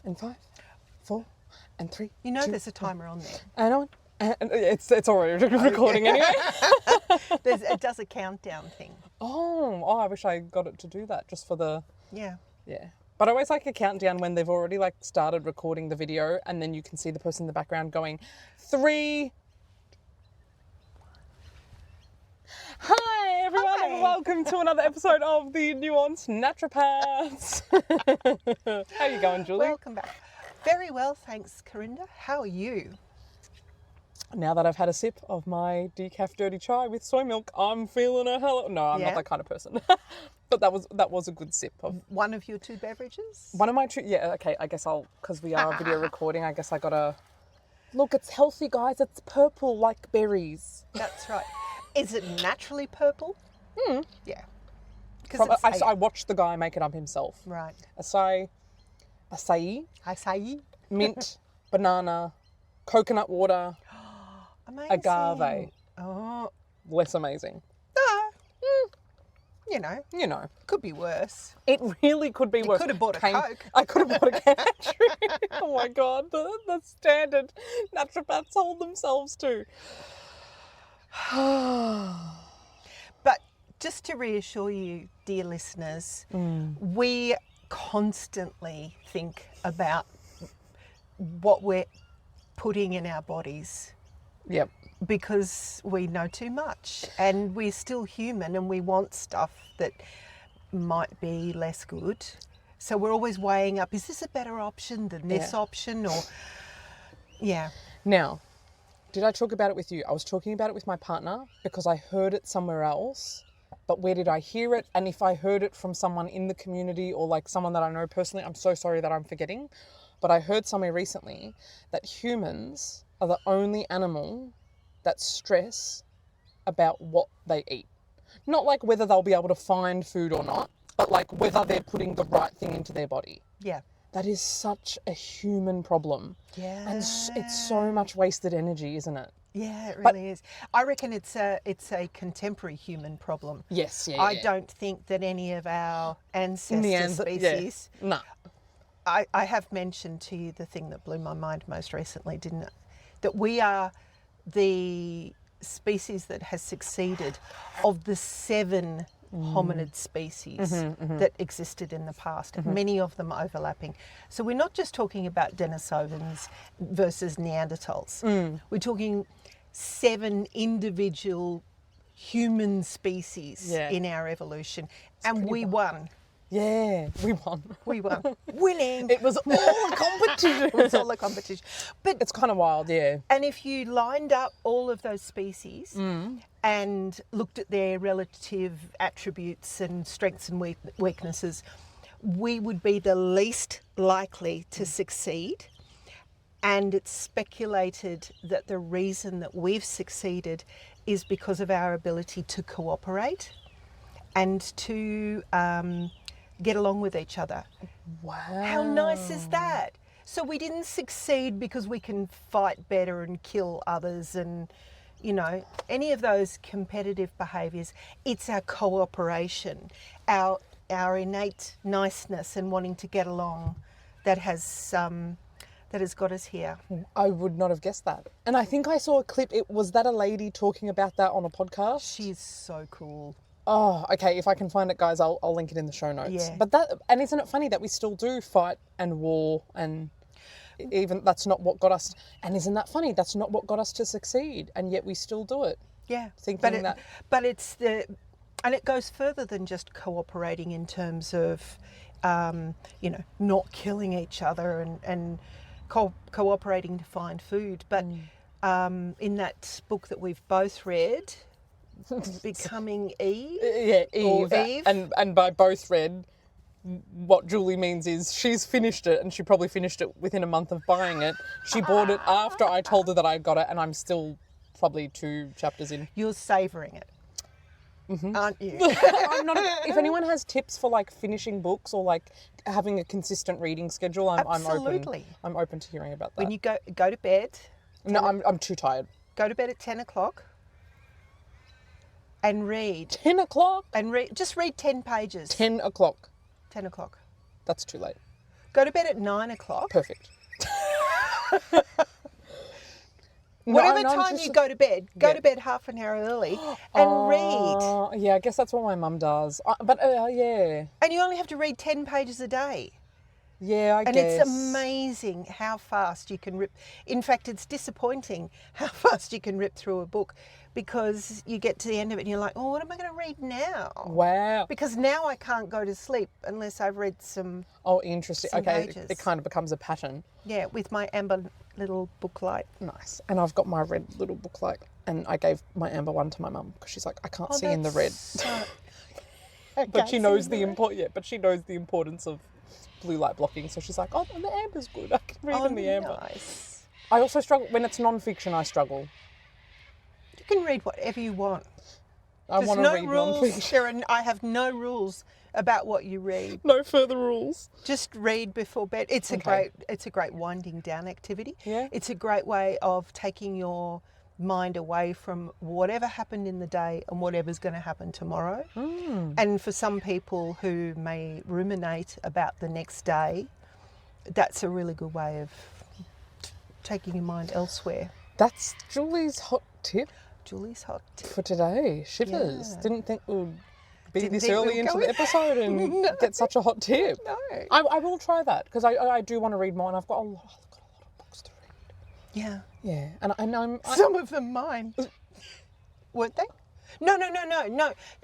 and 5, 4, and 3. You know 2, there's a timer on there. and on. And it's already recording anyway. It does a countdown thing. Oh, I wish I got it to do that just for the... Yeah. Yeah. But I always like a countdown when they've already like started recording the video and then you can see the person in the background going, 3. Hi everyone and welcome to another episode of the Nuanced Naturopaths. How are you going, Julie? Welcome back. Very well, thanks, Karinda. How are you? Now that I've had a sip of my decaf dirty chai with soy milk, I'm feeling a hell... No, I'm not that kind of person. But that was a good sip of... One of your 2 beverages? One of my 2... Yeah, okay, I guess because we are video recording, I guess I gotta... Look, it's healthy, guys. It's purple like berries. That's right. Is it naturally purple? Yeah. I watched the guy make it up himself. Right. Acai, mint, banana, coconut water, Amazing. agave. Oh. Less amazing. You know. Could be worse. It really could be worse. Could have bought a Coke. I could have bought a Coke. Oh my God, the standard naturopaths hold themselves to. But just to reassure you, dear listeners, we constantly think about what we're putting in our bodies. Yep. Because we know too much and we're still human and we want stuff that might be less good. So we're always weighing up, is this a better option than this option? Or, yeah. Now, did I talk about it with you? I was talking about it with my partner because I heard it somewhere else. But where did I hear it? And if I heard it from someone in the community or like someone that I know personally, I'm so sorry that I'm forgetting. But I heard somewhere recently that humans are the only animal that stress about what they eat. Not like whether they'll be able to find food or not, but like whether they're putting the right thing into their body. Yeah. That is such a human problem. Yeah. And it's so much wasted energy, isn't it? Yeah, it really is. I reckon it's a contemporary human problem. Yes, yeah. I don't think that any of our ancestor species... Yeah. No. I have mentioned to you the thing that blew my mind most recently, didn't it? That we are the species that has succeeded of the 7 hominid species that existed in the past, many of them overlapping. So we're not just talking about Denisovans versus Neanderthals. We're talking 7 individual human species in our evolution. And we won. Yeah, we won. We won. Winning. It was all a competition. It was all a competition. But it's kind of wild, yeah. And if you lined up all of those species and looked at their relative attributes and strengths and weaknesses, we would be the least likely to succeed. And it's speculated that the reason that we've succeeded is because of our ability to cooperate and to get along with each other. Wow. How nice is that? So we didn't succeed because we can fight better and kill others and, you know, any of those competitive behaviours. It's our cooperation, our innate niceness and wanting to get along that has got us here. I would not have guessed that. And I think I saw a clip. Was that a lady talking about that on a podcast? She's so cool. Oh, okay. If I can find it, guys, I'll link it in the show notes. Yeah. But and isn't it funny that we still do fight and war and even that's not what got us, and isn't that funny? That's not what got us to succeed, and yet we still do it. Yeah. But it's and it goes further than just cooperating in terms of, not killing each other and cooperating to find food. But in that book that we've both read, Becoming Eve. Yeah, Eve. Or Eve. And by both read, what Julie means is she's finished it, and she probably finished it within a month of buying it. She bought it after I told her that I got it, and I'm still probably 2 chapters in. You're savouring it, aren't you? I'm not. If anyone has tips for like finishing books or like having a consistent reading schedule, I'm Absolutely. I'm open to hearing about that. When you go to bed. No, I'm too tired. Go to bed at 10 o'clock. And read. 10 o'clock? And just read 10 pages. 10 o'clock. 10 o'clock. That's too late. Go to bed at 9 o'clock. Perfect. Whatever No, time you go to bed, go to bed half an hour early and read. Yeah, I guess that's what my mum does. Yeah. And you only have to read 10 pages a day. Yeah, I And guess. it's amazing how fast you can rip. In fact, it's disappointing how fast you can rip through a book, because you get to the end of it and you're like, oh, what am I going to read now? Wow. Because now I can't go to sleep unless I've read some. Oh, interesting. Some Okay, pages. it kind of becomes a pattern. Yeah, with my amber little book light. Nice. And I've got my red little book light, and I gave my amber one to my mum because she's like, I can't see in the red. But she knows But she knows the importance of blue light blocking, so she's like, oh, the amber's good. I can read in the amber. Nice. I also struggle when it's non-fiction. I struggle. You can read whatever you want. I want to read rules. non-fiction. I have no rules about what you read. No further rules. Just read before bed. It's a great winding down activity. Yeah. It's a great way of taking your mind away from whatever happened in the day and whatever's going to happen tomorrow. And for some people who may ruminate about the next day, that's a really good way of taking your mind elsewhere. That's Julie's hot tip Julie's hot tip. for today. Shivers. Yeah. Didn't think we'd be Didn't this think early we'd into go the in. episode and No. get such a hot tip. No. I will try that because I do want to read more, and I've got a lot of books to read. Yeah. Yeah, and I'm Some of them mine. Weren't they? No.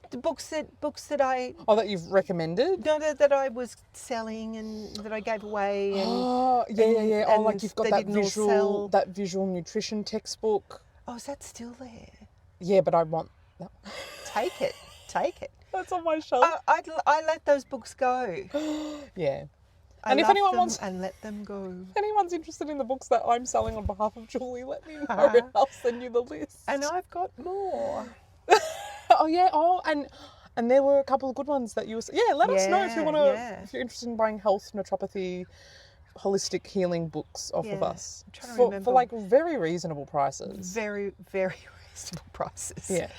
The books that I that you've recommended. that I was selling and that I gave away. And, Oh yeah. Oh, and like you've got they that didn't all sell. visual nutrition textbook. Oh, is that still there? Yeah, but I want that. Take it. That's on my shelf. I let those books go. Yeah. I And if love anyone them wants, and let them go. if anyone's interested in the books that I'm selling on behalf of Julie, let me know. I'll send you the list. And I've got more. Oh yeah. Oh, and there were a couple of good ones that you were. Yeah, let us know if you want to. Yeah. If you're interested in buying health, naturopathy, holistic healing books off of Yeah. us I'm trying to for remember. like very reasonable prices. Very, very reasonable prices. Yeah.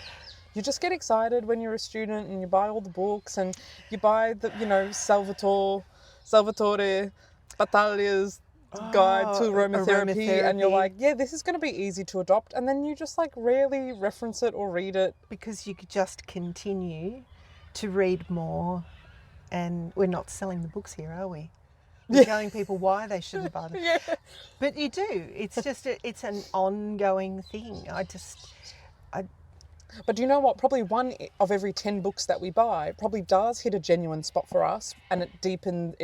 You just get excited when you're a student and you buy all the books and you buy the, Salvatore Battaglia's guide to aromatherapy, and you're like, yeah, this is going to be easy to adopt, and then you just like rarely reference it or read it. Because you could just continue to read more, and we're not selling the books here, are we? We're telling people why they shouldn't buy them. Yeah. But you do. It's just it's an ongoing thing. But do you know what? Probably one of every 10 books that we buy probably does hit a genuine spot for us, and it deepen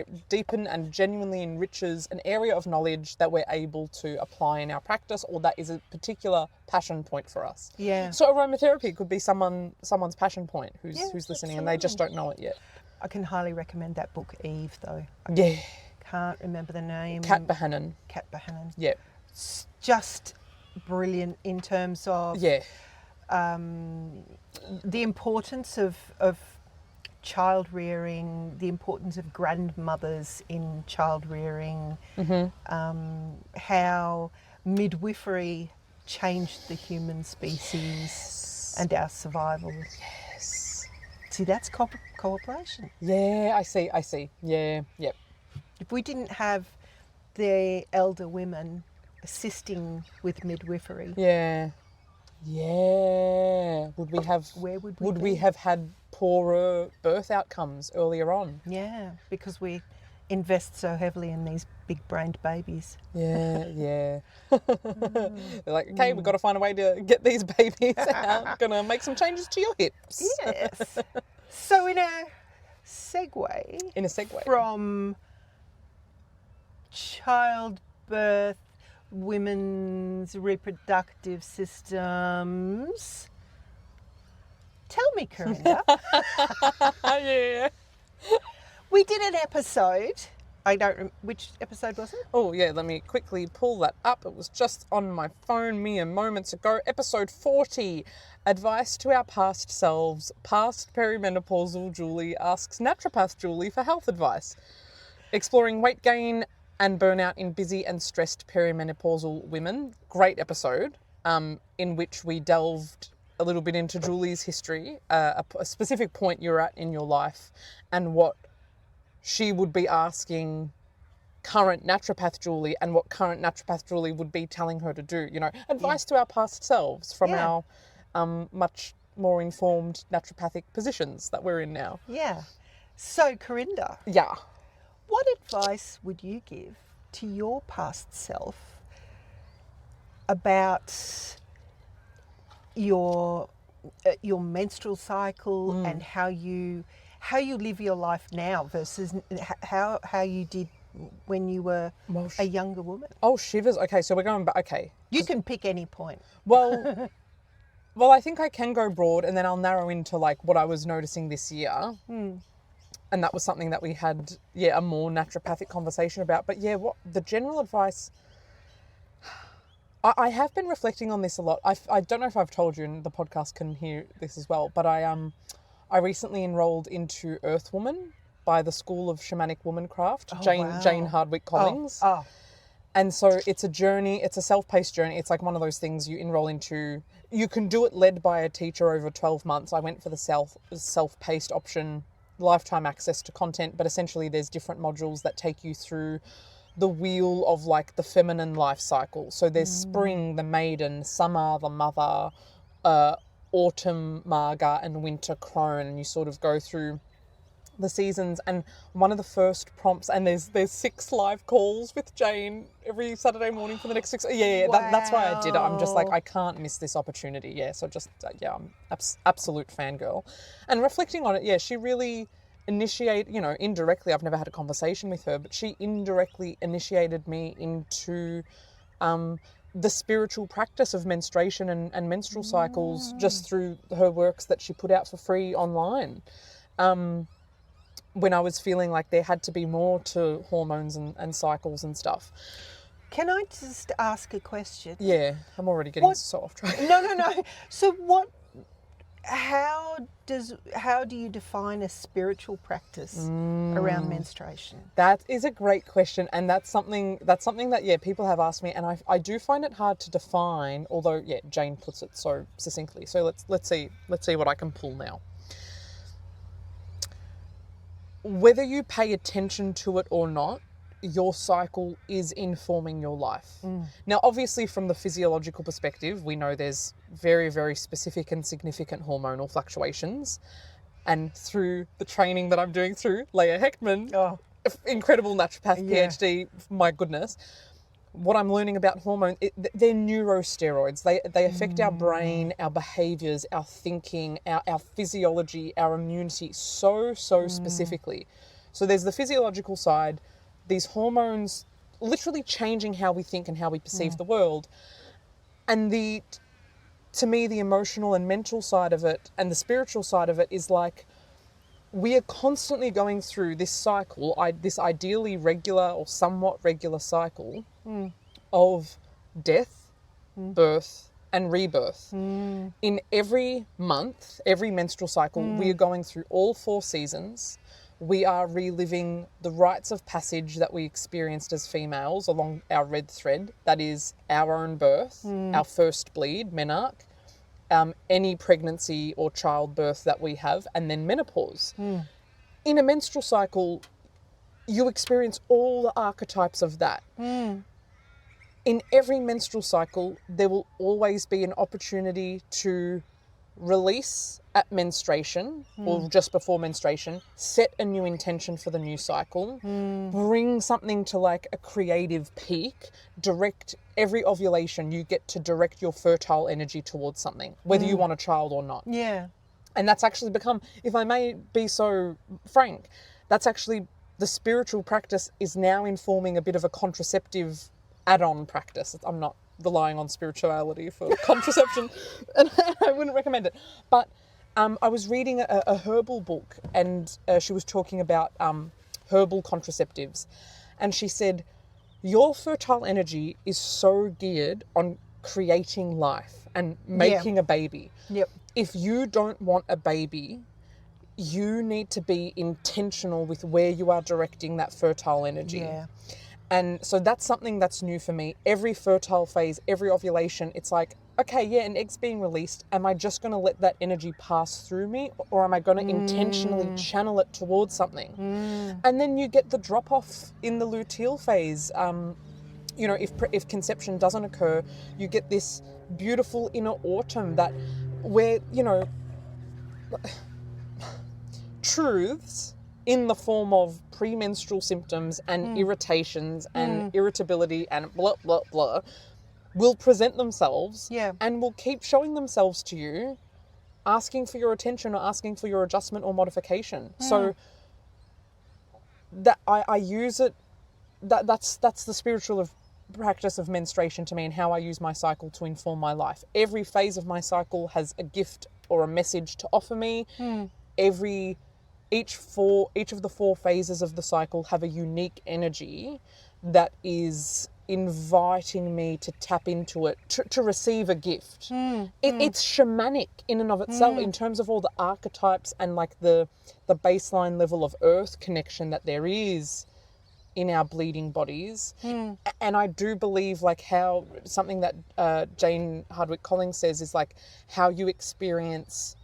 and genuinely enriches an area of knowledge that we're able to apply in our practice, or that is a particular passion point for us. Yeah. So aromatherapy could be someone's passion point who's Yeah, listening, and they just don't know it yet. I can highly recommend that book, Eve, though. Yeah. Can't remember the name. Kat Bohannon. Kat Bohannon. Yeah. It's just brilliant in terms of Yeah. the importance of child rearing, the importance of grandmothers in child rearing, how midwifery changed the human species and our survival. Yes. See, that's cooperation. Yeah, I see. Yeah, yep. If we didn't have the elder women assisting with midwifery, Yeah. Yeah. where would we be? have had poorer birth outcomes earlier on? Yeah, because we invest so heavily in these big-brained babies. Yeah. They're like, okay, we've got to find a way to get these babies out. Gonna make some changes to your hips. Yes. So in a segue from childbirth, women's reproductive systems, tell me, Karinda, Yeah. we did an episode. Which episode was it? Oh, yeah, let me quickly pull that up. It was just on my phone mere moments ago. Episode 40, Advice to Our Past Selves. Past perimenopausal Julie asks Naturopath Julie for health advice. Exploring weight gain and burnout in busy and stressed perimenopausal women. Great episode, in which we delved a little bit into Julie's history, a specific point you're at in your life, and what she would be asking current naturopath Julie and what current naturopath Julie would be telling her to do, advice to our past selves from our much more informed naturopathic positions that we're in now. Yeah. So, Karinda, Yeah. what advice would you give to your past self about your menstrual cycle and how you live your life now versus how you did when you were a younger woman? Oh, shivers. Okay, so we're going back. Okay. You can pick any point. Well, I think I can go broad and then I'll narrow into like what I was noticing this year. And that was something that we had, a more naturopathic conversation about. But what the general advice, I have been reflecting on this a lot. I don't know if I've told you, and the podcast can hear this as well, but I recently enrolled into Earthwoman by the School of Shamanic Womancraft, Jane Hardwick Collins. Oh. And so it's a journey, it's a self-paced journey. It's like one of those things you enroll into. You can do it led by a teacher over 12 months. I went for the self-paced option, lifetime access to content, but essentially there's different modules that take you through the wheel of like the feminine life cycle. So there's spring, the maiden, summer, the mother, autumn, Marga, and winter, crone, and you sort of go through the seasons. And one of the first prompts, and there's 6 live calls with Jane every Saturday morning for the next 6. That's why I did it. I'm just like, I can't miss this opportunity. So just I'm absolute fangirl. And reflecting on it, she really indirectly, I've never had a conversation with her, but she indirectly initiated me into the spiritual practice of menstruation and menstrual cycles just through her works that she put out for free online. When I was feeling like there had to be more to hormones and cycles and stuff. Can I just ask a question? Yeah, I'm already getting so off track. No. So how do you define a spiritual practice around menstruation? That is a great question, and that's something that people have asked me, and I do find it hard to define, although Jane puts it so succinctly. So let's see what I can pull now. Whether you pay attention to it or not, your cycle is informing your life. Now, obviously, from the physiological perspective, we know there's very, very specific and significant hormonal fluctuations. And through the training that I'm doing through Leah Hechtman, incredible naturopath PhD, my goodness, what I'm learning about hormones, they're neurosteroids. They affect our brain, our behaviours, our thinking, our physiology, our immunity so specifically. So there's the physiological side, these hormones literally changing how we think and how we perceive the world. And to me, the emotional and mental side of it and the spiritual side of it is like, we are constantly going through this cycle, this ideally regular or somewhat regular cycle of death, birth, and rebirth. In every month, every menstrual cycle, we are going through all 4 seasons. We are reliving the rites of passage that we experienced as females along our red thread. That is our own birth, our first bleed, menarche, any pregnancy or childbirth that we have, and then menopause. In a menstrual cycle, you experience all the archetypes of that. In every menstrual cycle, there will always be an opportunity to release at menstruation or just before menstruation, set a new intention for the new cycle, bring something to like a creative peak, direct every ovulation, you get to direct your fertile energy towards something, whether you want a child or not. Yeah. And that's actually become, if I may be so frank, that's actually the spiritual practice is now informing a bit of a contraceptive add-on practice. I'm not relying on spirituality for contraception, and I wouldn't recommend it. But I was reading a herbal book, and she was talking about herbal contraceptives, and she said, your fertile energy is so geared on creating life and making a baby. Yep. If you don't want a baby, you need to be intentional with where you are directing that fertile energy. Yeah. And so that's something that's new for me. Every fertile phase, every ovulation, it's like, okay, yeah, an egg's being released. Am I just going to let that energy pass through me, or am I going to intentionally channel it towards something? And then you get the drop off in the luteal phase. You know, if conception doesn't occur, you get this beautiful inner autumn that where, you know, truths in the form of premenstrual symptoms and irritations and irritability and blah, blah, blah will present themselves and will keep showing themselves to you, asking for your attention or asking for your adjustment or modification. So that I use it, that's the spiritual practice of menstruation to me, and how I use my cycle to inform my life. Every phase of my cycle has a gift or a message to offer me. Each of the 4 phases of the cycle have a unique energy that is inviting me to tap into it, to receive a gift. It's shamanic in and of itself, in terms of all the archetypes and like the baseline level of earth connection that there is in our bleeding bodies. And I do believe, like, how something that Jane Hardwick Collins says is like how you experience,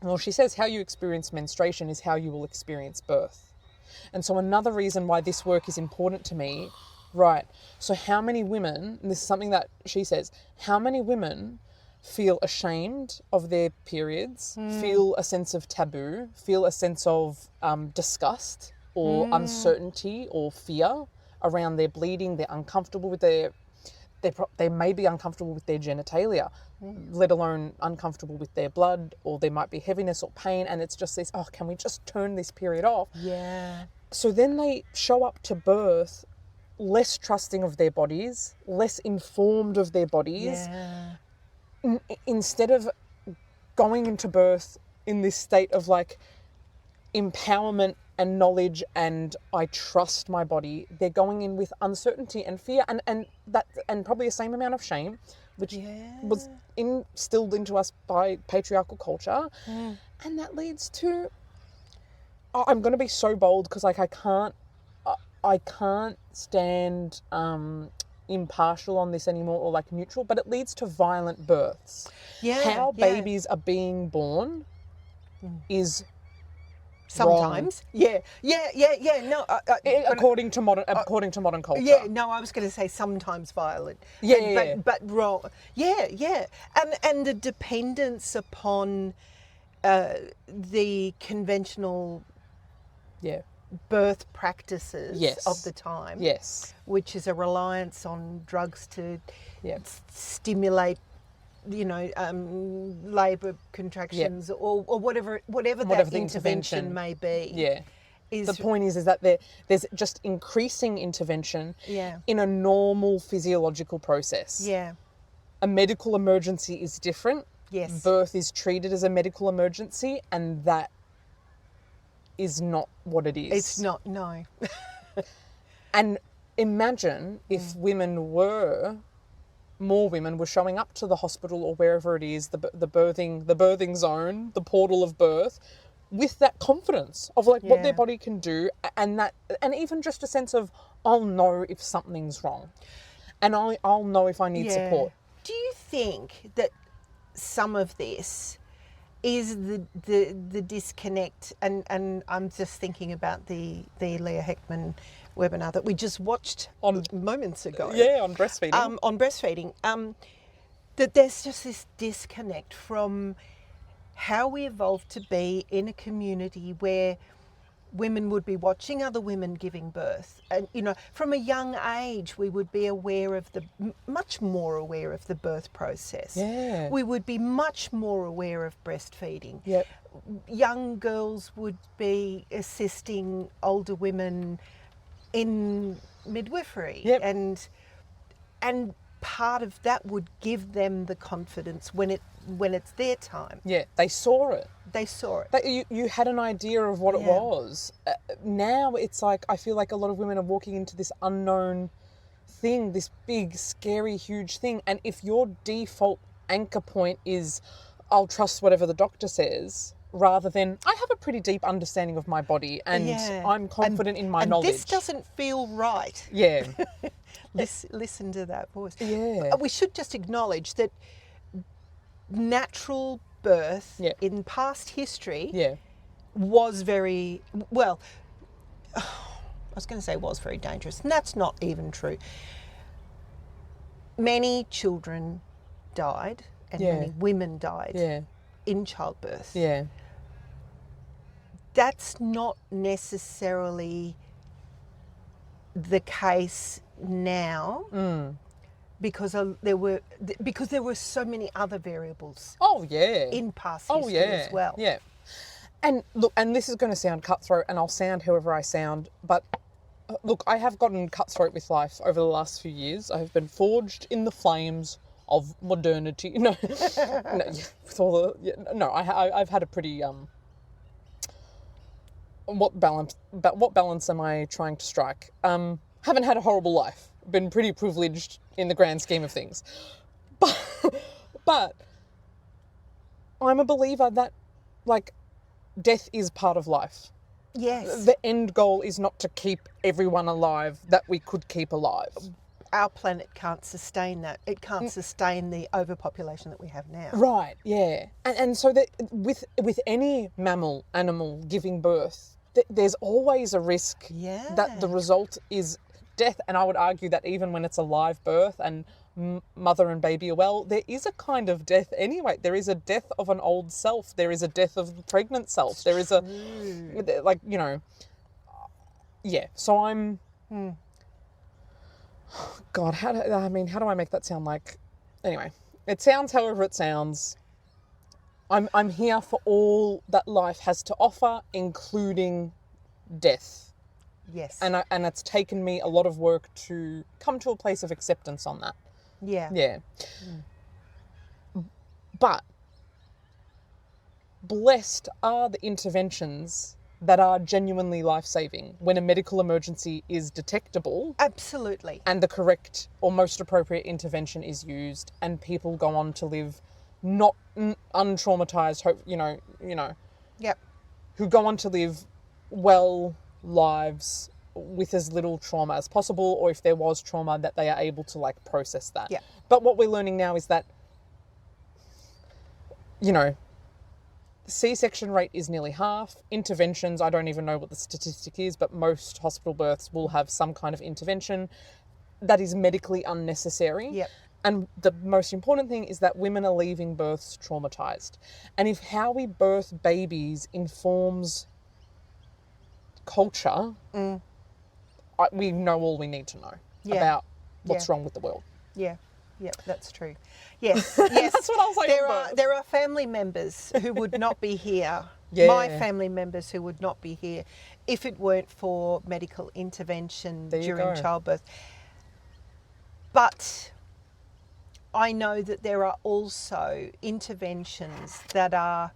well, she says how you experience menstruation is how you will experience birth. And so another reason why this work is important to me, right, so how many women, and this is something that she says, how many women feel ashamed of their periods, feel a sense of taboo, feel a sense of disgust or uncertainty or fear around their bleeding. They're uncomfortable with they may be uncomfortable with their genitalia, let alone uncomfortable with their blood, or there might be heaviness or pain, and it's just this, oh, can we just turn this period off? Yeah. So then they show up to birth less trusting of their bodies, less informed of their bodies. Yeah. Instead of going into birth in this state of like empowerment and knowledge and I trust my body, they're going in with uncertainty and fear and probably the same amount of shame, which was instilled into us by patriarchal culture. And that leads to, I'm going to be so bold because like I can't stand impartial on this anymore, or like neutral, but it leads to violent births. How babies are being born is sometimes wrong. No, according to modern culture. Yeah, no, I was going to say sometimes violent. But wrong. And the dependence upon the conventional birth practices of the time. Yes. Which is a reliance on drugs to stimulate, labour contractions or whatever that intervention may be. Yeah. The point is that there's just increasing intervention in a normal physiological process. Yeah. A medical emergency is different. Yes. Birth is treated as a medical emergency, and that is not what it is. It's not, no. And imagine if more women were showing up to the hospital or wherever it is, the birthing zone, the portal of birth, with that confidence of like what their body can do, and even just a sense of, I'll know if something's wrong, and I'll know if I need support. Do you think that some of this is the disconnect, and I'm just thinking about the Leah Heckman webinar that we just watched moments ago. Yeah, on breastfeeding. On breastfeeding. That there's just this disconnect from how we evolved to be in a community where women would be watching other women giving birth, and from a young age we would be much more aware of the birth process. We would be much more aware of breastfeeding. Young girls would be assisting older women in midwifery, and part of that would give them the confidence when it's their time. They saw it. You had an idea of what it was. Now it's like, I feel like a lot of women are walking into this unknown thing, this big, scary, huge thing. And if your default anchor point is, I'll trust whatever the doctor says, rather than I have a pretty deep understanding of my body and Yeah. I'm confident in my and knowledge. this doesn't feel right. Yeah. Listen to that voice. Yeah. We should just acknowledge that natural birth Yeah. in past history Yeah. was very, well, I was going to say was very dangerous, and that's not even true. Many children died and Yeah. many women died Yeah. in childbirth. Yeah. That's not necessarily the case now because there were so many other variables Oh yeah. in past Oh history yeah. as well. Yeah. And look, and this is going to sound cutthroat, and I'll sound however I sound, but look, I have gotten cutthroat with life over the last few years. I have been forged in the flames of modernity. No, no, yeah, with all the no, I've had a pretty What balance am I trying to strike? Haven't had a horrible life. Been pretty privileged in the grand scheme of things, but I'm a believer that like death is part of life. Yes. The end goal is not to keep everyone alive that we could keep alive. Our planet can't sustain that. It can't sustain the overpopulation that we have now. Right, yeah. And so that with any mammal animal giving birth, there's always a risk that the result is death. And I would argue that even when it's a live birth and mother and baby are well, there is a kind of death anyway. There is a death of an old self. There is a death of the pregnant self. There is a, like, you know, yeah. So I'm, God, how do I make that sound like, anyway, it sounds however it sounds. I'm here for all that life has to offer, including death. Yes. And it's taken me a lot of work to come to a place of acceptance on that. Yeah. Yeah. But blessed are the interventions that are genuinely life-saving when a medical emergency is detectable. Absolutely. And the correct or most appropriate intervention is used, and people go on to live not untraumatized, Yep. who go on to live well lives with as little trauma as possible, or if there was trauma, that they are able to like process that. Yeah. But what we're learning now is that, the C-section rate is nearly half. Interventions, I don't even know what the statistic is, but most hospital births will have some kind of intervention that is medically unnecessary. Yep. And the most important thing is that women are leaving births traumatized. And if how we birth babies informs culture, we know all we need to know about what's wrong with the world. Yeah. Yeah, that's true. Yes, yes. That's what I was like. There are family members who would not be here. Yeah. My family members who would not be here if it weren't for medical intervention during childbirth. But I know that there are also interventions that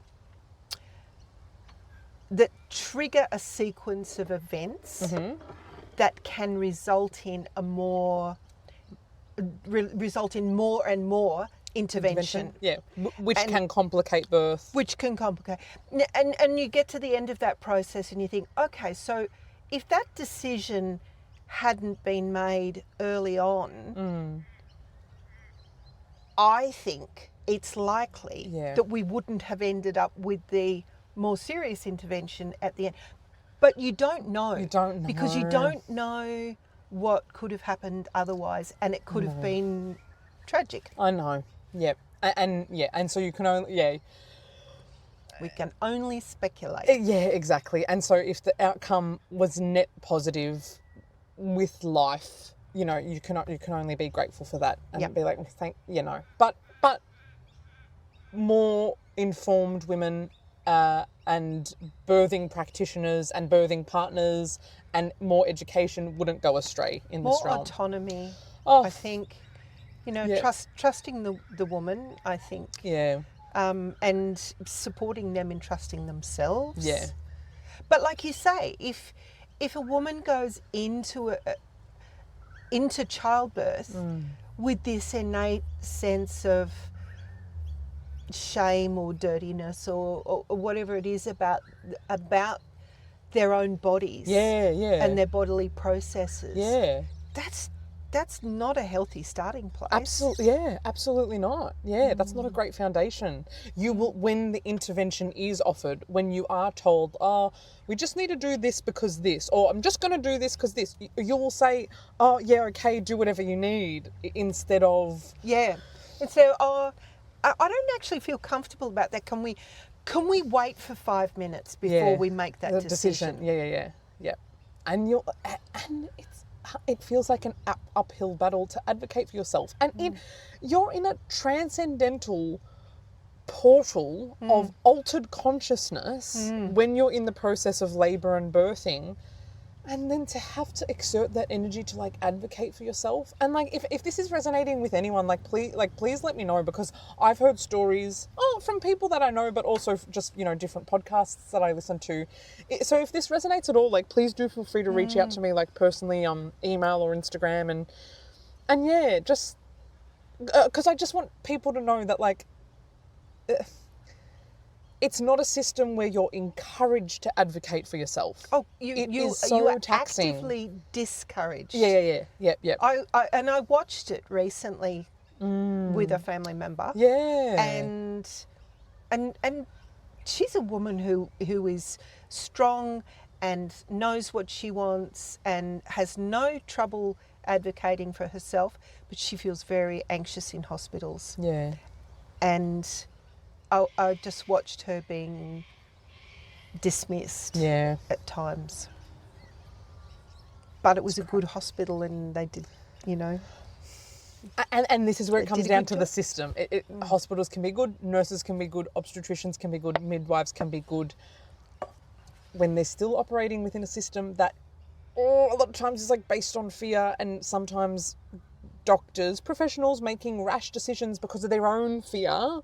trigger a sequence of events that can result in more and more intervention. Yeah, which can complicate birth. Which can complicate. And you get to the end of that process and you think, okay, so if that decision hadn't been made early on, I think it's likely that we wouldn't have ended up with the more serious intervention at the end. But you don't know. You don't know. Because you don't know what could have happened otherwise, and it could have been tragic. I know. Yep. And so you can only we can only speculate. Yeah, exactly. And so if the outcome was net positive with life, you can only be grateful for that and be like, But more informed women and birthing practitioners and birthing partners and more education wouldn't go astray in this realm. More autonomy, I think. Trusting the woman, I think. Yeah. And supporting them in trusting themselves. Yeah. But like you say, if a woman goes into childbirth with this innate sense of shame or dirtiness or whatever it is about their own bodies and their bodily processes. Yeah. That's not a healthy starting place. Absolutely not. Yeah, that's not a great foundation. You will, when the intervention is offered, when you are told, oh, we just need to do this because this, or I'm just going to do this because this, you will say, oh, yeah, okay, do whatever you need, instead of... Yeah. And so, I don't actually feel comfortable about that. Can we wait for 5 minutes before we make that decision? Yeah. And it feels like an uphill battle to advocate for yourself. And you're in a transcendental portal of altered consciousness when you're in the process of labour and birthing. And then to have to exert that energy to like advocate for yourself. And like if this is resonating with anyone, please let me know, because I've heard stories from people that I know, but also just, different podcasts that I listen to. So if this resonates at all, please do feel free to reach out to me, personally, email or Instagram, and yeah, just because I just want people to know that it's not a system where you're encouraged to advocate for yourself. Oh, you are taxing. Actively discouraged. Yeah. I watched it recently with a family member. Yeah. And she's a woman who is strong and knows what she wants and has no trouble advocating for herself, but she feels very anxious in hospitals. Yeah. And I just watched her being dismissed at times. But it was a good hospital and they did, And this is where it comes down to the system. Hospitals can be good, nurses can be good, obstetricians can be good, midwives can be good. When they're still operating within a system that a lot of times is based on fear, and sometimes doctors, professionals making rash decisions because of their own fear.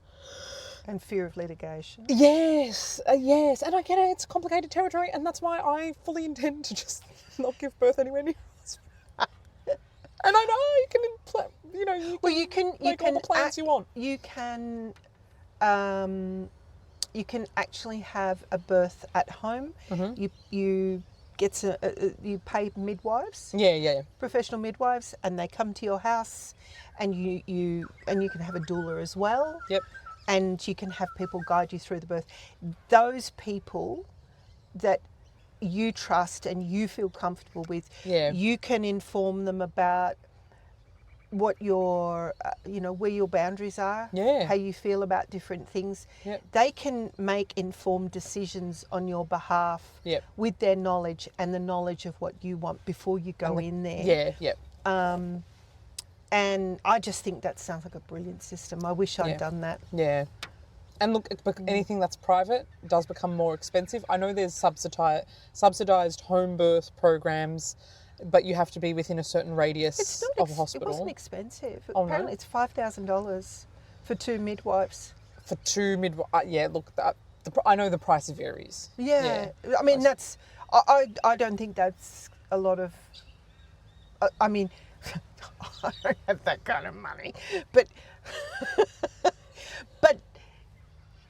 And fear of litigation. Yes. And I get it, it's complicated territory, and that's why I fully intend to just not give birth anywhere near us. And I know you can make all the plans you want. You can actually have a birth at home. Mm-hmm. You pay midwives. Yeah. Professional midwives, and they come to your house, and you can have a doula as well. Yep. And you can have people guide you through the birth. Those people that you trust and you feel comfortable with, you can inform them about what your, where your boundaries are, how you feel about different things. Yep. They can make informed decisions on your behalf with their knowledge and the knowledge of what you want before you go in there. And I just think that sounds like a brilliant system. I wish I'd done that. Yeah. And look, anything that's private does become more expensive. I know there's subsidised home birth programs, but you have to be within a certain radius of a hospital. It wasn't expensive. Oh, apparently it's $5,000 for 2 midwives. For 2 midwives? I know the price varies. Yeah. I mean, I don't think that's a lot of... I mean... I don't have that kind of money, but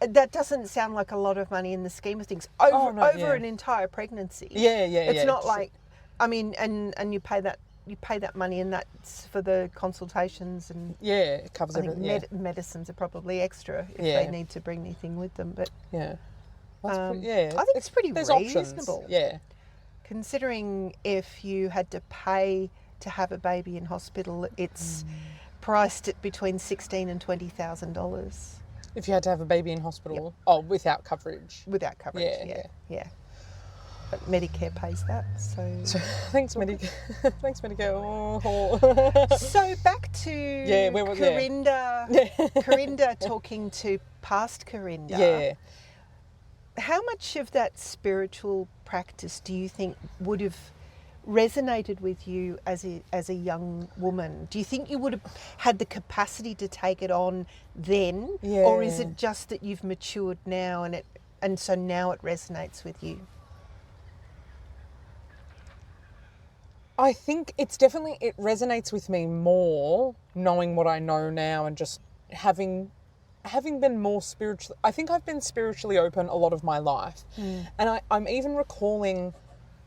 that doesn't sound like a lot of money in the scheme of things over an entire pregnancy. It's not like, I mean, and you pay that money, and that's for the consultations and it covers everything. Medicines are probably extra if they need to bring anything with them, but I think it's pretty reasonable. Options. Considering if you had to pay to have a baby in hospital, it's priced at between $16,000 and $20,000. If you had to have a baby in hospital, without coverage. Without coverage, yeah. But Medicare pays that, so thanks Medicare. Thanks Medicare. So back to Karinda. Karinda talking to past Karinda. Yeah. How much of that spiritual practice do you think would have resonated with you as a young woman? Do you think you would have had the capacity to take it on then, or is it just that you've matured now and so now it resonates with you? I think it resonates with me more knowing what I know now and just having having been more spiritual, I think I've been spiritually open a lot of my life. And I'm even recalling,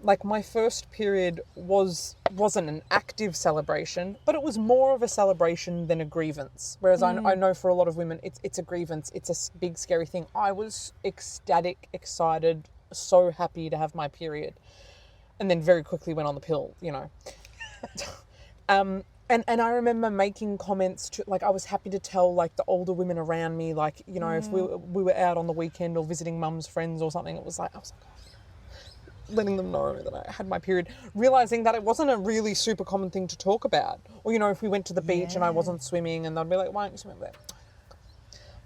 like, my first period wasn't an active celebration, but it was more of a celebration than a grievance. Whereas I know for a lot of women, it's a grievance. It's a big, scary thing. I was ecstatic, excited, so happy to have my period. And then very quickly went on the pill, you know. And I remember making comments to, like, I was happy to tell, like, the older women around me, like, you know, if we were out on the weekend or visiting mum's friends or something, I was like, letting them know that I had my period, realizing that it wasn't a really super common thing to talk about. Or, you know, if we went to the beach and I wasn't swimming, and they'd be like, why aren't you swimming there?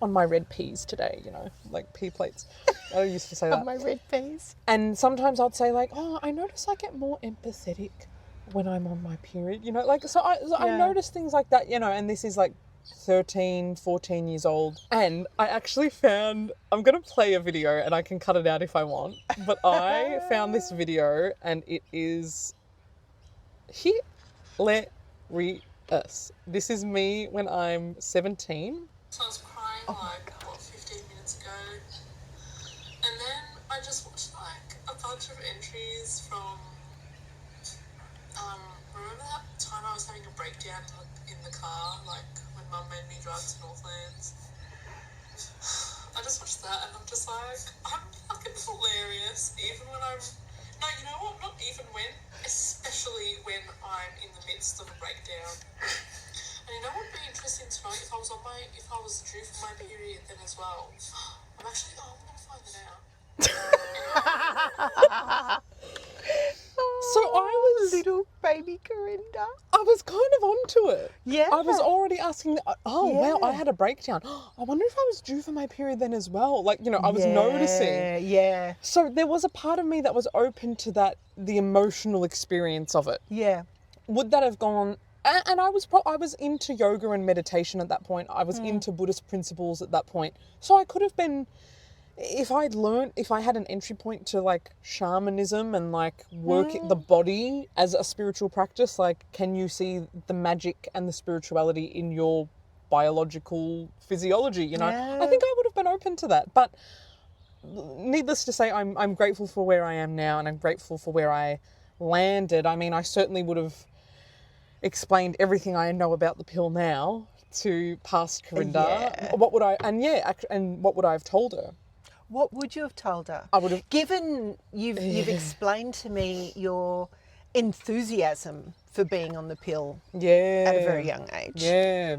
On my red peas today, you know, like pea plates. I used to say that. On my red peas. And sometimes I'd say, like, oh, I notice I get more empathetic when I'm on my period, you know, like, so I notice things like that, you know, and this is like 13, 14 years old. And I actually found, I'm going to play a video and I can cut it out if I want, but I found this video and it is hilarious. This is me when I'm 17. So I was crying 15 minutes ago, and then I just watched like a bunch of entries from, remember that time I was having a breakdown in the car, like when Mum made me drive to Northlands? I just watched that and I'm just like, I'm fucking hilarious, even when I'm, no, you know what, not even when, especially when I'm in the midst of a breakdown. And you know what would be interesting to know, if I was due for my period then as well. I'm going to find it out. So I was, little baby Karinda. I was kind of onto it. Yeah. I was already asking, wow, I had a breakdown. I wonder if I was due for my period then as well. Like, you know, I was noticing. Yeah. So there was a part of me that was open to that, the emotional experience of it. Yeah. Would that have gone, and I was into yoga and meditation at that point. I was into Buddhist principles at that point. So I could have been, if I had an entry point to like shamanism and like working the body as a spiritual practice, like, can you see the magic and the spirituality in your biological physiology, you know? Yeah. I think I would have been open to that. But needless to say, I'm grateful for where I am now, and I'm grateful for where I landed. I mean, I certainly would have explained everything I know about the pill now to past Karinda. Yeah. What would I have told her? What would you have told her? I would have, Given you've explained to me your enthusiasm for being on the pill at a very young age. Yeah.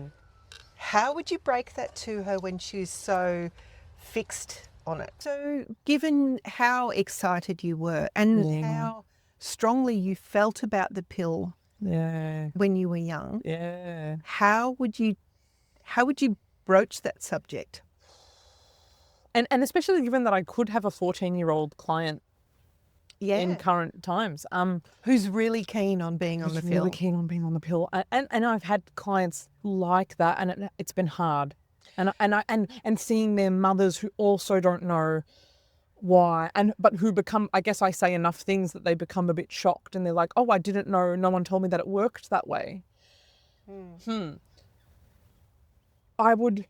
How would you break that to her when she's so fixed on it? So, given how excited you were and how strongly you felt about the pill when you were young, how would you broach that subject? And especially given that I could have a 14-year-old client in current times. Who's really keen on being on the pill. Really keen on being on the pill. And I've had clients like that, and it's been hard. And seeing their mothers who also don't know why, but who become, I guess I say enough things that they become a bit shocked, and they're like, oh, I didn't know, no one told me that it worked that way. I would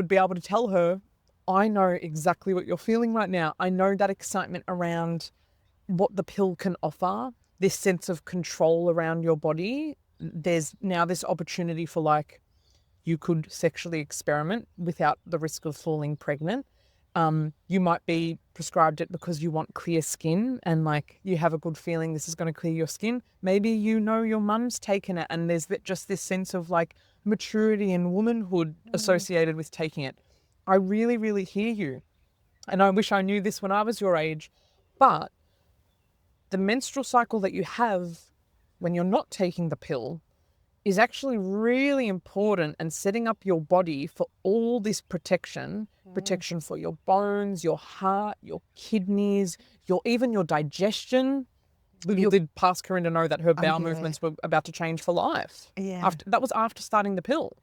be able to tell her, I know exactly what you're feeling right now. I know that excitement around what the pill can offer, this sense of control around your body. There's now this opportunity for, like, you could sexually experiment without the risk of falling pregnant. You might be prescribed it because you want clear skin and, like, you have a good feeling this is going to clear your skin. Maybe you know your mum's taken it and there's just this sense of, like, maturity and womanhood associated with taking it. I really, really hear you. And I wish I knew this when I was your age. But the menstrual cycle that you have when you're not taking the pill is actually really important, and setting up your body for all this protection for your bones, your heart, your kidneys, even your digestion. Little did past Karinda know that her bowel movements were about to change for life. Yeah. That was after starting the pill.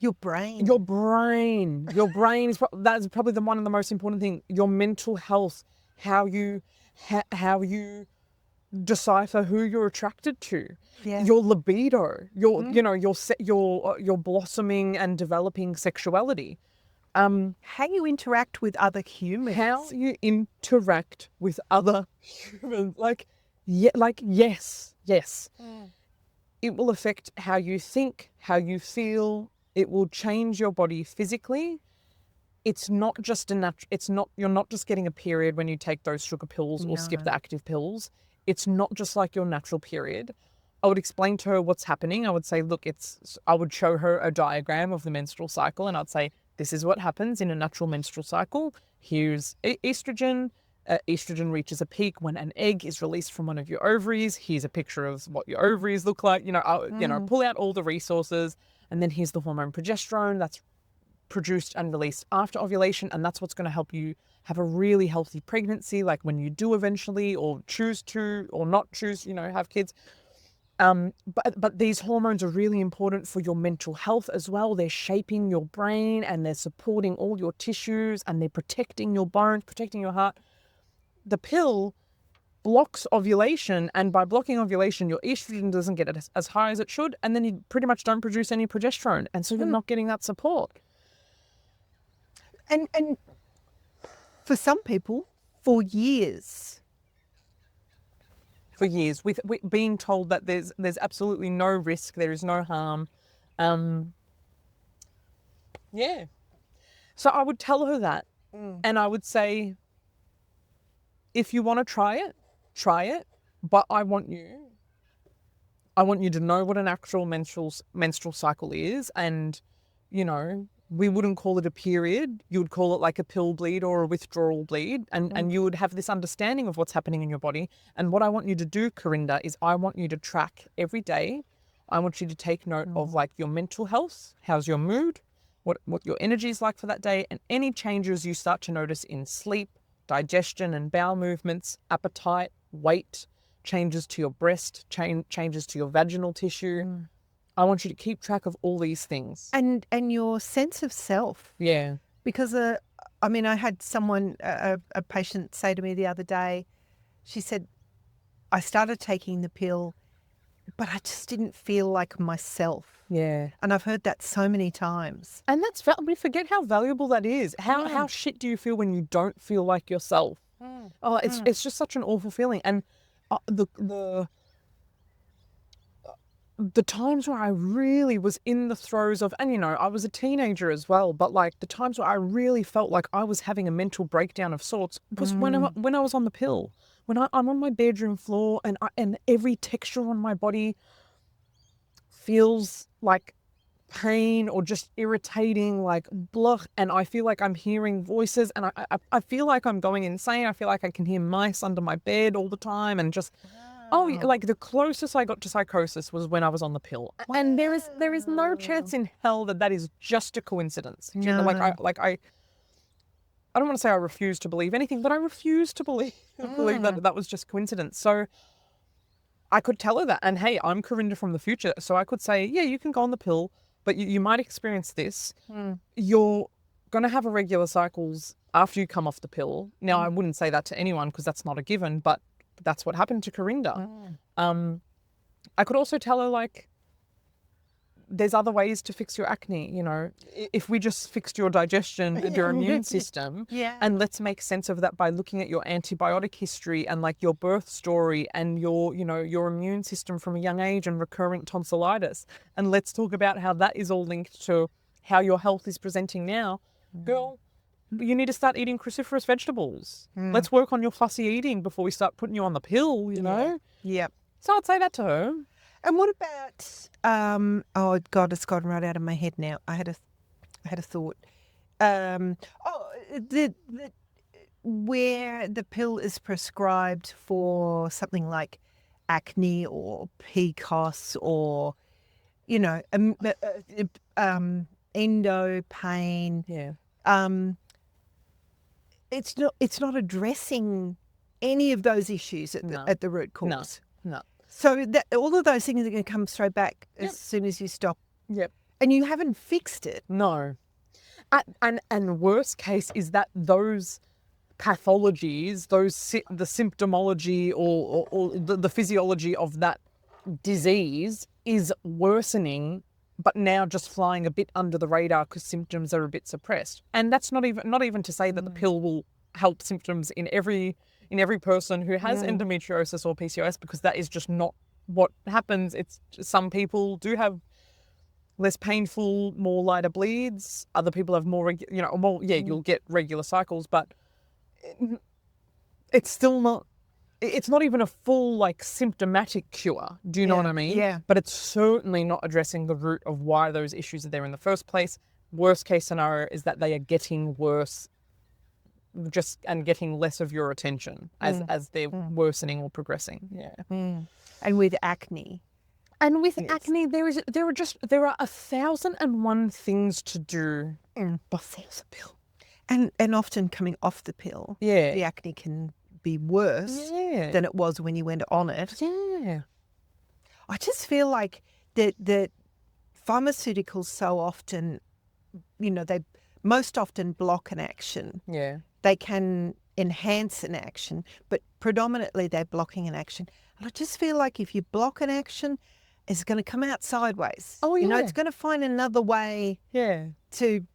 Your brain. Your brain is that's probably one of the most important thing. Your mental health, how you decipher who you're attracted to, Yeah. your libido, your blossoming and developing sexuality, How you interact with other humans. how you interact with other humans. Yes. It will affect how you think, how you feel. It will change your body physically. It's not just you're not just getting a period when you take those sugar pills or skip the active pills. It's not just like your natural period. I would explain to her what's happening. I would say, look, I would show her a diagram of the menstrual cycle, and I'd say, this is what happens in a natural menstrual cycle. Here's estrogen. Estrogen reaches a peak when an egg is released from one of your ovaries. Here's a picture of what your ovaries look like. Pull out all the resources, and then here's the hormone progesterone that's produced and released after ovulation, and that's what's going to help you have a really healthy pregnancy, like when you do eventually, or choose to, or not choose, have kids. But these hormones are really important for your mental health as well. They're shaping your brain, and they're supporting all your tissues, and they're protecting your bones, protecting your heart. The pill blocks ovulation, and by blocking ovulation, your estrogen doesn't get as high as it should, and then you pretty much don't produce any progesterone, and so you're not getting that support. And for some people, for years. For years, with being told that there's absolutely no risk, there is no harm. Yeah. So I would tell her that, and I would say, if you want to try it, but I want you to know what an actual menstrual cycle is, and we wouldn't call it a period. You would call it like a pill bleed or a withdrawal bleed, and you would have this understanding of what's happening in your body. And what I want you to do, Karinda, is I want you to track every day. I want you to take note of like your mental health, how's your mood, what your energy is like for that day, and any changes you start to notice in sleep, digestion and bowel movements, appetite, weight, changes to your breast, changes to your vaginal tissue. I want you to keep track of all these things. And your sense of self. Yeah. Because, I had someone, a patient say to me the other day, she said, I started taking the pill, but I just didn't feel like myself. Yeah. And I've heard that so many times. And we forget how valuable that is. How shit do you feel when you don't feel like yourself? It's just such an awful feeling. And the times where I really was in the throes of, and I was a teenager as well, but like the times where I really felt like I was having a mental breakdown of sorts was when I was on the pill. When I'm on my bedroom floor and every texture on my body feels like pain or just irritating, like blah, and I feel like I'm hearing voices, and I feel like I'm going insane. I feel like I can hear mice under my bed all the time, and just like the closest I got to psychosis was when I was on the pill. And there is no chance in hell that is just a coincidence. No. I don't want to say I refuse to believe anything, but I refuse to believe that was just coincidence. So I could tell her that, and hey, I'm Karinda from the future, so I could say, yeah, you can go on the pill, but you might experience this. You're going to have irregular cycles after you come off the pill. Now, I wouldn't say that to anyone because that's not a given, but that's what happened to Karinda. I could also tell her, like, there's other ways to fix your acne. If we just fixed your digestion and your immune system, and let's make sense of that by looking at your antibiotic history and like your birth story and your immune system from a young age and recurrent tonsillitis, and let's talk about how that is all linked to how your health is presenting now. Girl, you need to start eating cruciferous vegetables. Let's work on your fussy eating before we start putting you on the pill, Yep. So I'd say that to her. And what about, oh God, it's gone right out of my head now. I had a thought. Where the pill is prescribed for something like acne or PCOS or, endo pain. Yeah. It's not addressing any of those issues at the root cause. No. So all of those things are going to come straight back as soon as you stop. Yep. And you haven't fixed it. No. And worst case is that those pathologies, the symptomology or the physiology of that disease is worsening, but now just flying a bit under the radar because symptoms are a bit suppressed. And that's not even to say that the pill will help symptoms in every person who has endometriosis or PCOS, because that is just not what happens. It's some people do have less painful, more lighter bleeds. Other people have more, you'll get regular cycles, but it's still not. It's not even a full symptomatic cure. Do you know what I mean? Yeah. But it's certainly not addressing the root of why those issues are there in the first place. Worst case scenario is that they are getting worse, and getting less of your attention as they're worsening or progressing. Yeah. And with acne. And with acne, there are 1,001 things to do before the pill. And often coming off the pill, the acne can be worse than it was when you went on it. Yeah. I just feel like that pharmaceuticals so often, they most often block an action. Yeah. They can enhance an action, but predominantly they're blocking an action. And I just feel like if you block an action, it's going to come out sideways. Oh, yeah. It's going to find another way to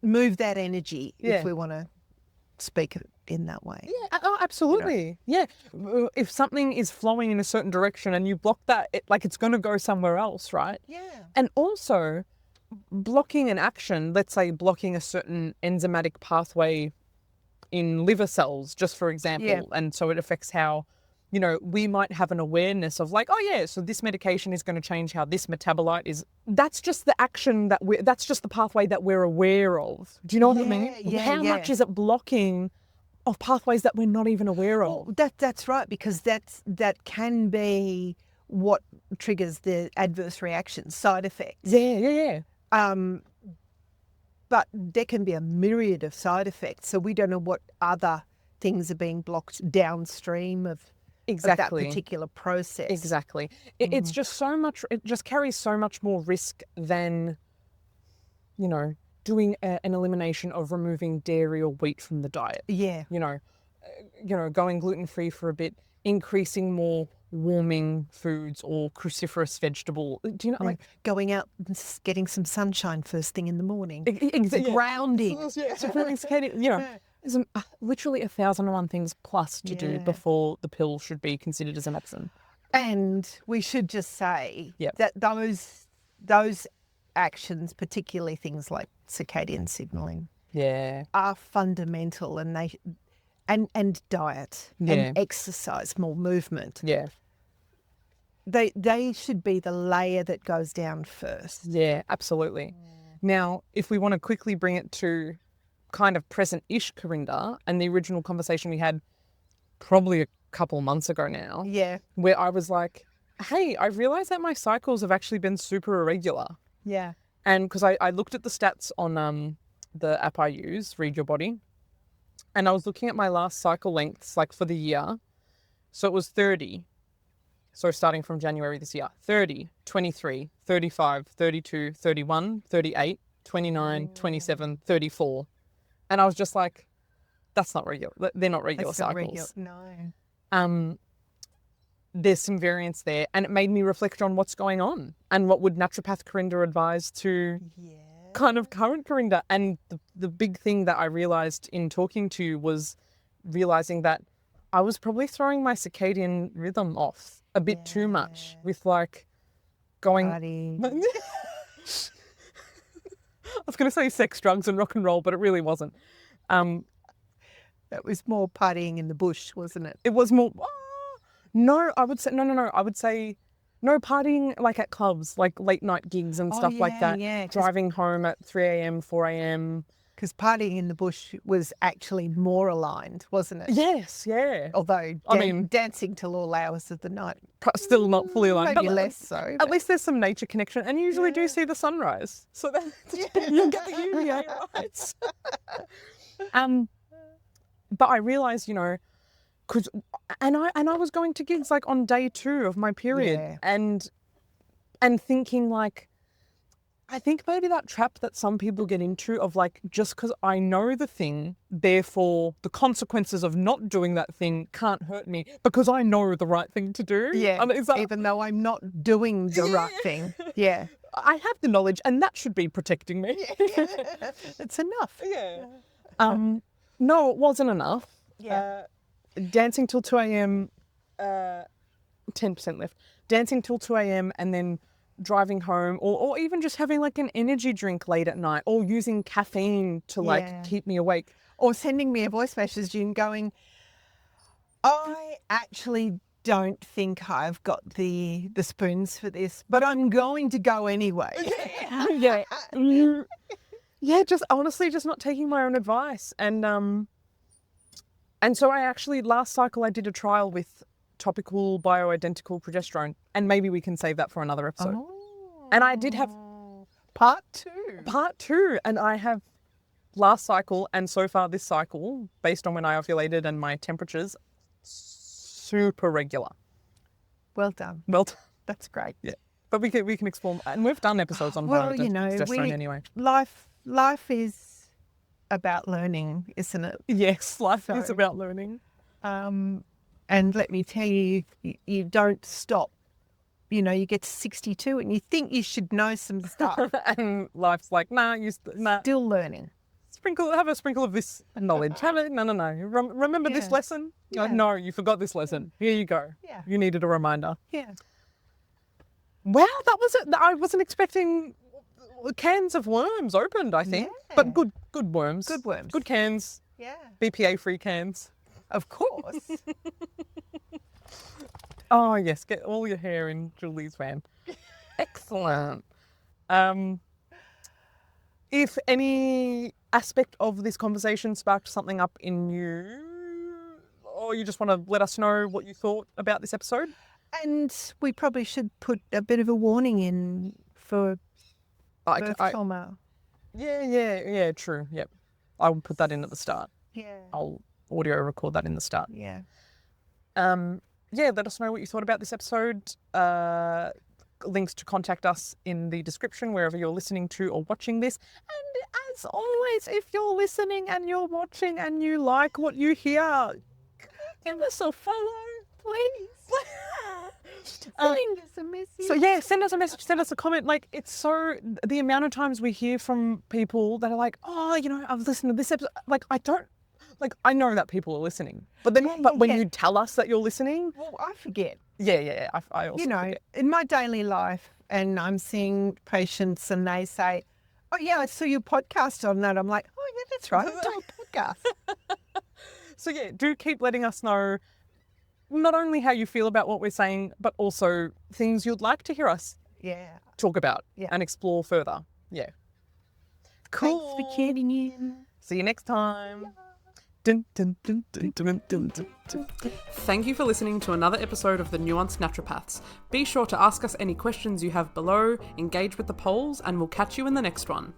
move that energy, if we want to speak in that way. Yeah, absolutely. Yeah. If something is flowing in a certain direction and you block that, it's going to go somewhere else, right? Yeah. And also, blocking an action, let's say blocking a certain enzymatic pathway in liver cells, just for example, and so it affects how, we might have an awareness of so this medication is going to change how this metabolite is. That's just the action that's just the pathway that we're aware of. Do you know what I mean? How much is it blocking of pathways that we're not even aware of? Well, that's right, because that can be what triggers the adverse reactions, side effects. Yeah. But there can be a myriad of side effects, so we don't know what other things are being blocked downstream of that particular process. Exactly. It's just so much. It just carries so much more risk than, doing an elimination of removing dairy or wheat from the diet. Yeah. Going gluten-free for a bit, increasing more warming foods or cruciferous vegetable. Do you know, going out and getting some sunshine first thing in the morning. Exactly. Grounding. There's literally 1,001 things plus to do before the pill should be considered as a medicine. And we should just say that those actions, particularly things like circadian signalling, are fundamental, and they and diet and exercise, more movement. Yeah. They should be the layer that goes down first. Yeah, absolutely. Now, if we want to quickly bring it to kind of present-ish, Karinda, and the original conversation we had probably a couple months ago now, where I was like, hey, I realised that my cycles have actually been super irregular. Yeah. And because I looked at the stats on the app I use, Read Your Body, and I was looking at my last cycle lengths, for the year. So it was 30. So starting from January this year, 30, 23, 35, 32, 31, 38, 29, 27, 34. And I was just like, that's not regular. They're not regular cycles. No. There's some variance there. And it made me reflect on what's going on and what would naturopath Karinda advise to kind of current Karinda. And the big thing that I realized in talking to you was realizing that I was probably throwing my circadian rhythm off a bit too much with going... Party. I was going to say sex, drugs and rock and roll, but it really wasn't. That was more partying in the bush, wasn't it? It was more... No, I would say... No. I would say... No, partying at clubs, late night gigs and stuff like that. Yeah, driving home at 3 a.m, 4 a.m. Because partying in the bush was actually more aligned, wasn't it? Yes, yeah. Although, dancing till all hours of the night. Still not fully aligned. Maybe less so. At least there's some nature connection, and you usually do see the sunrise. So that you get the UVA rights. But I realised, because I was going to gigs on day 2 of my period, and thinking I think maybe that trap that some people get into of like, just because I know the thing, therefore the consequences of not doing that thing can't hurt me because I know the right thing to do. Yeah, And is that, even though I'm not doing the right thing. Yeah. I have the knowledge and that should be protecting me. It's enough. Yeah. No, it wasn't enough. Yeah. Dancing till 2 a.m., 10% left. Dancing till 2 a.m. and then driving home or even just having like an energy drink late at night or using caffeine to like Yeah. keep me awake. Or sending me a voice message and going, I actually don't think I've got the spoons for this, but I'm going to go anyway. Yeah. Yeah, just honestly just not taking my own advice. And so I actually, last cycle I did a trial with topical bioidentical progesterone, and maybe we can save that for another episode. And I did have part two. And I have last cycle and so far this cycle, based on when I ovulated and my temperatures, super regular. Well done. Well, That's great. yeah. But we can explore, and we've done episodes on progesterone anyway. Life is about learning, isn't it? Yes, life is about learning. And let me tell you, you don't stop. You know, you get to 62 and you think you should know some stuff. And life's like, nah, Still learning. have a sprinkle of this knowledge. No. Remember this lesson? Yeah. No, you forgot this lesson. Here you go. Yeah. You needed a reminder. Yeah. Wow, that was it. I wasn't expecting cans of worms opened, I think. Yeah. But good worms. Good worms. Good cans. Yeah. BPA-free cans. Of course. Oh, yes. Get all your hair in Julie's van. Excellent. If any aspect of this conversation sparked something up in you, or you just want to let us know what you thought about this episode. And we probably should put a bit of a warning in for birth trauma. Yeah, true. Yep. I will put that in at the start. Yeah. I'll audio record that in the start. Yeah. Yeah, let us know what you thought about this episode. Links to contact us in the description wherever you're listening to or watching this. And as always, if you're listening and you're watching and you like what you hear, give us a follow, please. Send us a message. So yeah, send us a message, send us a comment. Like, it's so, the amount of times we hear from people that are like, oh, you know, I've listened to this episode. Like, I know that people are listening, but then, when you tell us that you're listening, Well, I forget. yeah, I also, forget. In my daily life, and I'm seeing patients and they say, oh yeah, I saw your podcast on that. I'm like, oh yeah, that's right. I do a podcast. So yeah, do keep letting us know not only how you feel about what we're saying, but also things you'd like to hear us Yeah. talk about and explore further. Yeah. Cool. Thanks for tuning in. See you next time. Dun, dun, dun, dun, dun, dun, dun, dun. Thank you for listening to another episode of the Nuanced Naturopaths. Be sure to ask us any questions you have below, engage with the polls, and we'll catch you in the next one.